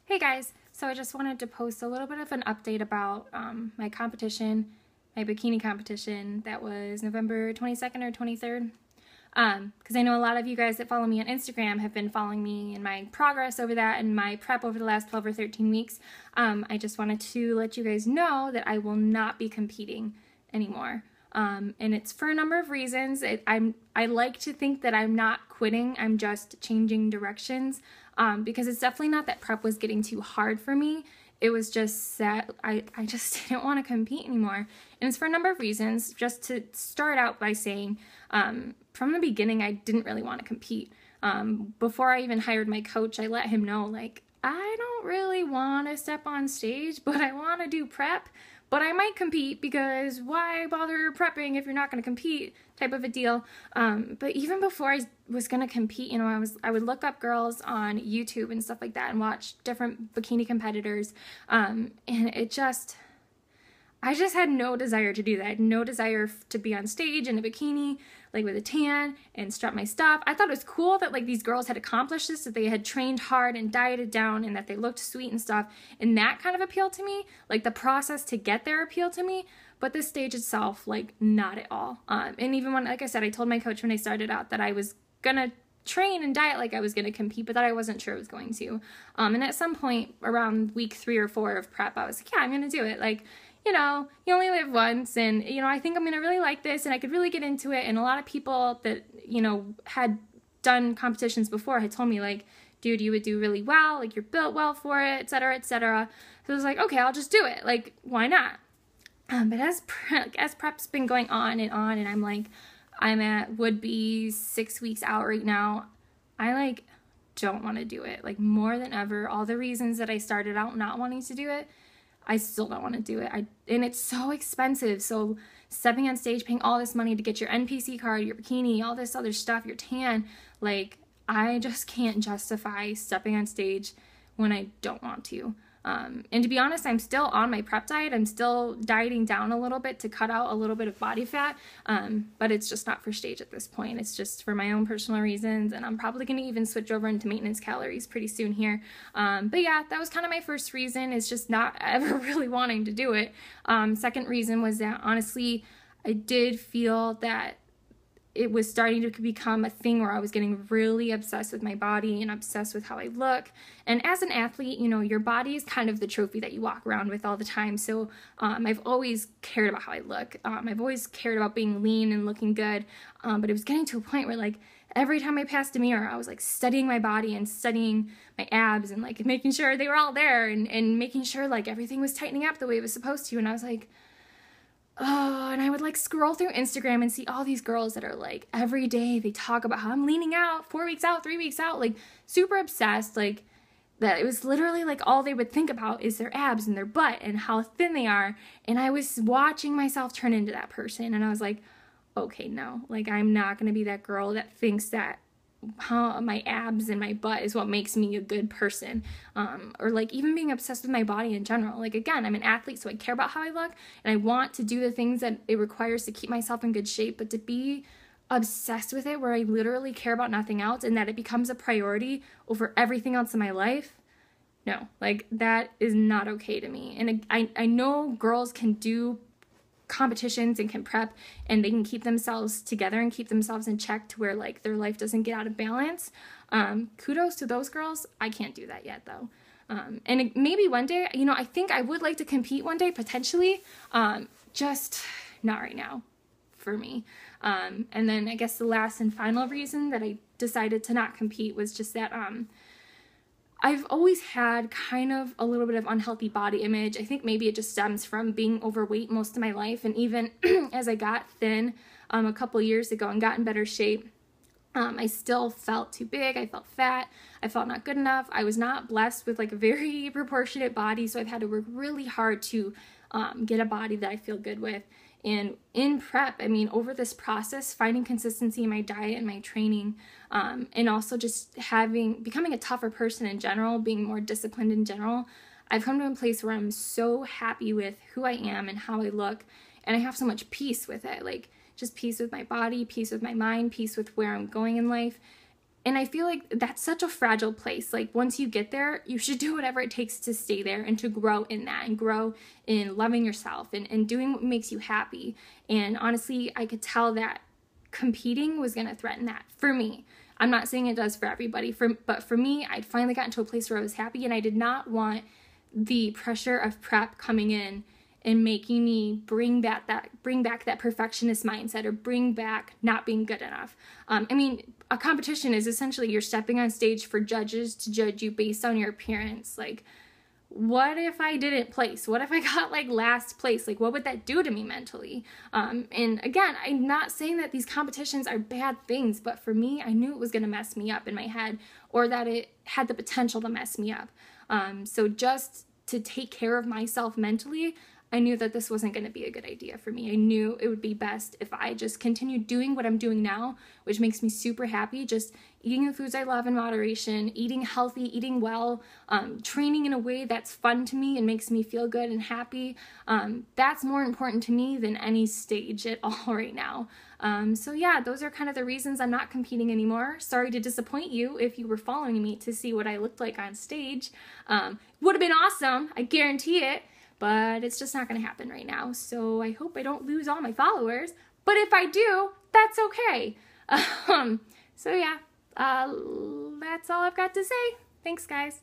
Hey guys, so I just wanted to post a little bit of an update about my competition, my bikini competition that was November 22nd or 23rd. Because I know a lot of you guys that follow me on Instagram have been following me in my progress over that and my prep over the last 12 or 13 weeks. I just wanted to let you guys know that I will not be competing anymore. And it's for a number of reasons. I like to think that I'm not quitting, I'm just changing directions, because it's definitely not that prep was getting too hard for me. It was just that I just didn't want to compete anymore. And it's for a number of reasons. Just to start out by saying, from the beginning, I didn't really want to compete. Before I even hired my coach, I let him know, like, I don't really want to step on stage, but I want to do prep. But I might compete because why bother prepping if you're not going to compete, type of a deal. But even before I was going to compete, I would look up girls on YouTube and stuff like that and watch different bikini competitors. And I just had no desire to do that. I had no desire to be on stage in a bikini, like with a tan and strut my stuff. I thought it was cool that like these girls had accomplished this, that they had trained hard and dieted down and that they looked sweet and stuff. And that kind of appealed to me. Like the process to get there appealed to me, but the stage itself, like not at all. And even when, like I said, I told my coach when I started out that I was gonna train and diet like I was going to compete, but that I wasn't sure I was going to. And at some point around week 3 or 4 of prep, I was like, yeah, I'm going to do it. Like, you only live once, and, I think I'm going to really like this, and I could really get into it. And a lot of people that, had done competitions before had told me, like, dude, you would do really well, like, you're built well for it, et cetera, et cetera. So I was like, okay, I'll just do it. Like, why not? But as prep's been going on, and I'm at would-be 6 weeks out right now, I, don't want to do it. Like, more than ever, all the reasons that I started out not wanting to do it, I still don't want to do it. And it's so expensive. So stepping on stage, paying all this money to get your NPC card, your bikini, all this other stuff, your tan, like, I just can't justify stepping on stage when I don't want to. And to be honest, I'm still on my prep diet. I'm still dieting down a little bit to cut out a little bit of body fat, but it's just not for stage at this point. It's just for my own personal reasons, and I'm probably going to even switch over into maintenance calories pretty soon here. But yeah, that was kind of my first reason, is just not ever really wanting to do it. Second reason was that, honestly, I did feel that it was starting to become a thing where I was getting really obsessed with my body and obsessed with how I look. And as an athlete, your body is kind of the trophy that you walk around with all the time. So I've always cared about how I look. I've always cared about being lean and looking good. But it was getting to a point where, like, every time I passed a mirror, I was, like, studying my body and studying my abs and, like, making sure they were all there and making sure, like, everything was tightening up the way it was supposed to. And I was like, oh, and I would, like, scroll through Instagram and see all these girls that are, like, every day they talk about how I'm leaning out, 4 weeks out, 3 weeks out, like, super obsessed, like, that it was literally, like, all they would think about is their abs and their butt and how thin they are. And I was watching myself turn into that person, and I was like, okay, no, like, I'm not going to be that girl that thinks that how my abs and my butt is what makes me a good person, or, like, even being obsessed with my body in general. Like, again, I'm an athlete, so I care about how I look, and I want to do the things that it requires to keep myself in good shape, but to be obsessed with it where I literally care about nothing else and that it becomes a priority over everything else in my life, no, like, that is not okay to me. And I know girls can do competitions and can prep and they can keep themselves together and keep themselves in check to where, like, their life doesn't get out of balance. Kudos to those girls. I can't do that yet, though. And maybe one day, I think I would like to compete one day, potentially, just not right now for me. And then I guess the last and final reason that I decided to not compete was just that I've always had kind of a little bit of unhealthy body image. I think maybe it just stems from being overweight most of my life. And even as I got thin a couple years ago and got in better shape, I still felt too big. I felt fat. I felt not good enough. I was not blessed with, like, a very proportionate body. So I've had to work really hard to get a body that I feel good with. And in prep, I mean, over this process, finding consistency in my diet and my training, and also just becoming a tougher person in general, being more disciplined in general, I've come to a place where I'm so happy with who I am and how I look, and I have so much peace with it, like, just peace with my body, peace with my mind, peace with where I'm going in life. And I feel like that's such a fragile place. Like once you get there, you should do whatever it takes to stay there and to grow in that and grow in loving yourself and doing what makes you happy. And honestly, I could tell that competing was going to threaten that for me. I'm not saying it does for everybody, but for me, I'd finally gotten to a place where I was happy, and I did not want the pressure of prep coming in and making me bring back that perfectionist mindset, or bring back not being good enough. I mean, a competition is essentially you're stepping on stage for judges to judge you based on your appearance. Like, what if I didn't place? What if I got like last place? Like, what would that do to me mentally? And again, I'm not saying that these competitions are bad things, but for me, I knew it was going to mess me up in my head, or that it had the potential to mess me up. So just to take care of myself mentally, I knew that this wasn't going to be a good idea for me. I knew it would be best if I just continued doing what I'm doing now, which makes me super happy. Just eating the foods I love in moderation, eating healthy, eating well, training in a way that's fun to me and makes me feel good and happy. That's more important to me than any stage at all right now. So yeah, those are kind of the reasons I'm not competing anymore. Sorry to disappoint you if you were following me to see what I looked like on stage. Would have been awesome, I guarantee it. But it's just not going to happen right now. So I hope I don't lose all my followers. But if I do, that's okay. So yeah, that's all I've got to say. Thanks, guys.